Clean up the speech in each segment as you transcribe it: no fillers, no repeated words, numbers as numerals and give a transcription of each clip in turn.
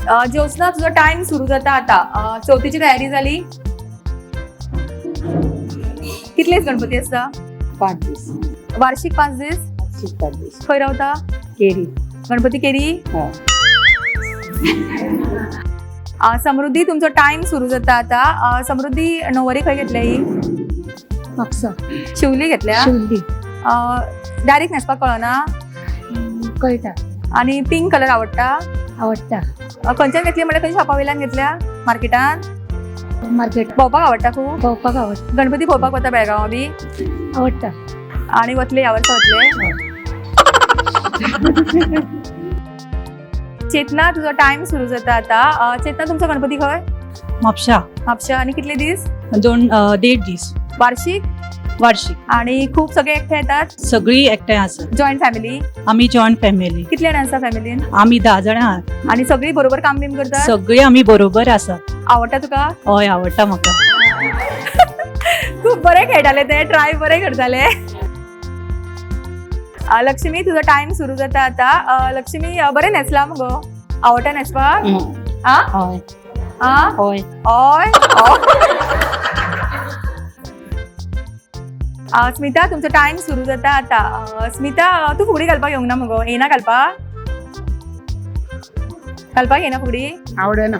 ज्योत्स्ना तुझा टाइम सुरू जाता आता. चौथीची तयारी झाली. कितलेच गणपती असता? 5 दीस. वार्षिक 5 दीस. 5 दीस. खंय रावता? केरी. गणपती केरी. हय. समृद्धी तुमचा टाइम सुरू जाता आता. समृद्धी नववारी खंय घेतल्या ही? म्हापसा. शिवली घेतल्या. शिवली. डायरेक्ट न्हेसपाक कळना. कळटा. आणि पिंक कलर आवडटा. आवडटा. खंयच्यान घेतली म्हणजे खंय शॉपा वयल्यान घेतल्या? मार्केटान. मार्केट. भोंवपाक आवडटा खूब. भोंवपाक आवडटा. गणपती पळोवपाक वता बेळगांवा बी. आवडटा. आणि वतले ह्या वर्सा वतले. चेतना तुझा टाइम सुरू जाता आता. चेतना तुमचा गणपती खंय? म्हापशा. म्हापशा. आणि कितले दीस? 1.5 दीस. वार्षिक. वार्षिक. आणि खूप सगळे एकटे येतात. सगळी एकठांय आसात. Joint family. आमी जॉईंट फॅमिली. कितले जाण आसा फॅमिलीन? आमी 10 जाणां आहात. आणि सगळी बरोबर काम बीम करतात. सगळी आमी बरोबर आसात. आवडटा तुका? हय आवडटा म्हाका. खूप बरे खेळटाले ते. ट्राय बरे करताले. लक्ष्मी तुझा टाइम सुरू जाता आता. लक्ष्मी बरे न्हेसला मगो. आवडटा न्हेसपाक? आ? हय. आ? हय. ओय. स्मिता तुमचा टाइम सुरू जाता आता. स्मिता तू फुगडी घालपाक येवंक ना मगो. येना घालपाक? घालपाक येना फुगडी? आवडना.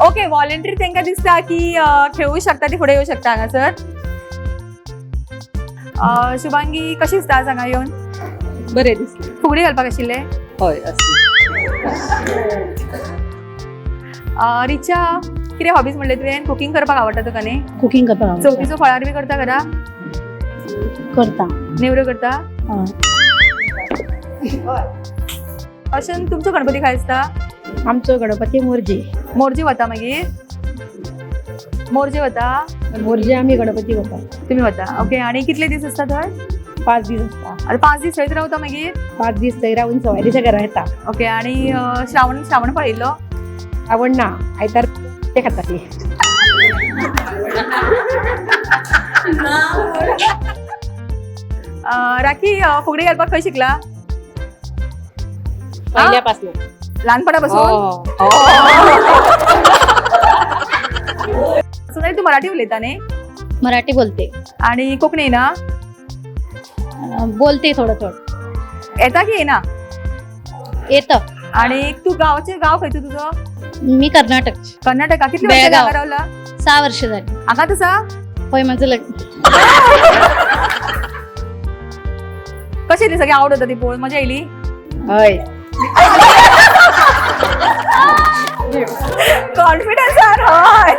ओके. व्हॉलेंटरी तांकां दिसता की खेळू शकता ती फुडें येवं शकता हांगासर. शुभांगी कशी दिसता सांगा येवन? बरे दिसले. फुगडी घालपाक आशिल्ले? हय असले. रिचा कितें हॉबीज म्हणले तुवें? कुकिंग करपाक आवडटा तुका न्ही? कुकिंग करपाक आवडटा. चवथीचो फळार बी करता घरा? करता. नेवऱ्यो करता? हय. अशें तुमचो गणपती खंय आसता? आमचो गणपती मोरजे. मोरजे वता मागीर? मोरजे वता? मोरजे आमी गणपती करता. तुमी वता. ओके. आणि कितले दीस आसता थंय? 5 दीस आसता. आतां 5 दीस थंयच रावता मागीर? 5 दीस थंय रावून सवायरीच्या घरा येता. ओके. आणि श्रावण पळयल्लो? आवडना. आयतार ते खाता ती. राखी फुगडी घालपाक खंय शिकला? पहिल्यापासून. ल्हानपणापासून? सुनाई तू मराठी उलयता न्ही? मराठी बोलते. आणि कोंकणी येना? बोलते थोडं थोडं. येता की येना? येतं. आणि तू गाव खंयचो तुझो? मी कर्नाटकची. कर्नाटका. कितली वर्सां बेळगाव. हांगा रावला? 6 वर्ष झाली. हांगा तसा? होय माझं लग्न. कशी ती सगळी आवड होता ती पळोवन? मजा येयली? हय. कॉन्फिडन्स हय.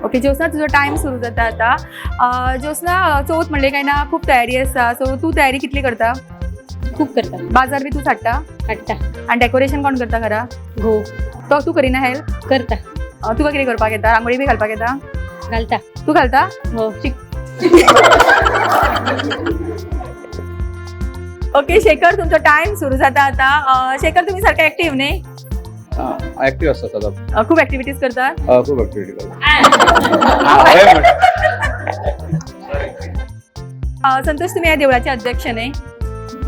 ओके. ज्योत्स्ना तुझो टाइम सुरू जाता आता. ज्योत्स्ना चवथ म्हणले काय ना खूप तयारी आसता. सो तू तयारी कितली करता? खूप करता. बाजार बी तू हाडटा? हाडटा. आणि डेकोरेशन कोण करता घरा? घो. तो तू करिना हेल्प? करता. तुका कितें करपाक येता? रांगोळी बी घालपाक येता? घालता. तू घालता? हो. ओके. शेखर तुमचा टाइम सुरू जाता आता. शेखर तुम्ही सारखा ऍक्टिव्ह न्ही? ऍक्टिव्ह असतात आता. खूप ऍक्टिव्हिटीज करतात? खूप ऍक्टिव्हिटी करतात. संतोष तुम्ही या देवळाचे अध्यक्ष न्ही?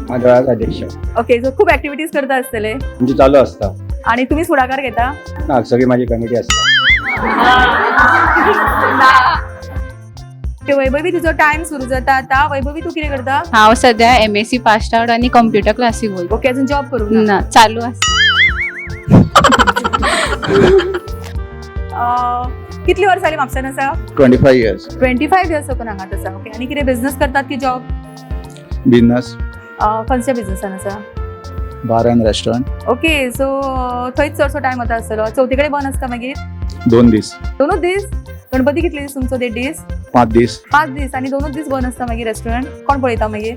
माझ्या अध्यक्ष. ओके. सो खूप ऍक्टिव्हिटीज करता आसतले म्हणजे चालू असतं. आणि तुम्हीच पुढाकार घेता? ना सगळी माझी कमिटी असते. वैभवी तुझो टाइम सुरू जाता आता. वैभवी तू कितें करता? हांव सध्या MSc पास आउट आणि कॉम्प्युटर क्लासीक वयता. ओके. अजून जॉब करू ना चालू आसा. कितली वर्सां जाली म्हापसान आसा? 25 years. 25 इयर्स ओपन हांगात आसा. ओके. आणि कितें बिझनेस करतात की जॉब? बिझनेस. खंयच्या बिझनेसान आसा? Bar and restaurant. Okay. So थंयच चडसो टायम वता आसतलो. चवथी कडेन बंद आसता मागीर? 2 दीस. 2 दीस? गणपती कितले दीस तुमचो? 1.5 दीस? 5 दीस. 5 दीस. आणि 2 दीस बंद आसता मागीर रेस्टॉरंट? कोण पळयता मागीर?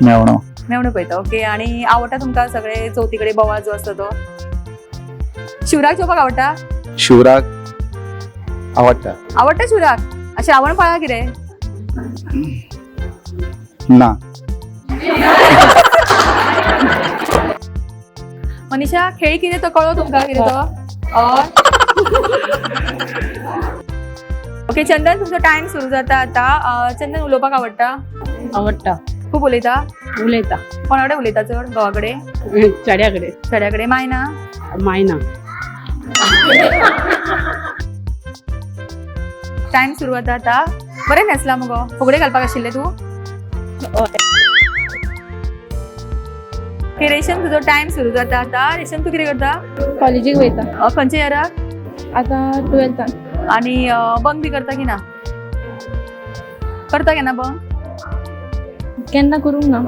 मेवणो. मेवणो पळयता. ओके. आणि आवडटा तुमकां सगळे चवथी कडेन बोवाळ जो आसता तो? शिवराक जेवपाक आवडटा? शिवराक आवडटा. आवडटा शिवराक? श्रावण पाळा कितें? ना. मनीषा खेळ कितें तो कळ्ळो तुमकां कितें तो? ओके. चंदन तुमचो टाइम सुरू जाता आता. चंदन उलोवपाक आवडटा? आवडटा. खूप उलयता? उलयता कोणाकडे उलयता चड घोवाकडे चड्याकडे चेड्याकडे मायना मायना टाइम सुरू जाता आता बरें न्हेसला मुगो फुगडे घालपाक आशिल्ले तूं ओके रेशन तुजो टाइम सुरू जाता आता रेशन तूं कितें करता कॉलेजीक वयता खंयच्या इयराक आतां टुवेल्थान आणि बंक बी करता की ना करता केन्ना बंक केन्ना करूंक ना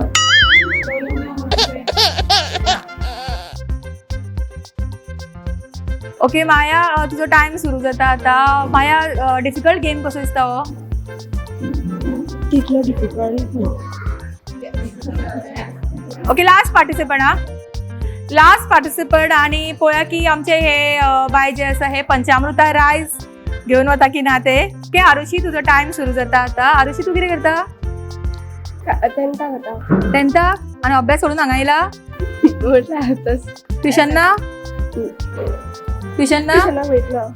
ओके माया तुजो टाइम सुरू जाता आता माया डिफिकल्ट गेम कसो दिसता हो तितलो डिफिकल्ट ओके लास्ट पार्टिसिपंट आणि पळया की आमचे हे बाय जे आसा हे पंचामृता रायस घेऊन वता की ना ते ओके आरुषी तुजो टाइम सुरू जाता आता आरुषी तू कितें करता टेंथाक आणि अभ्यास सोडून हांगा येयला ट्युशन ना वयतलो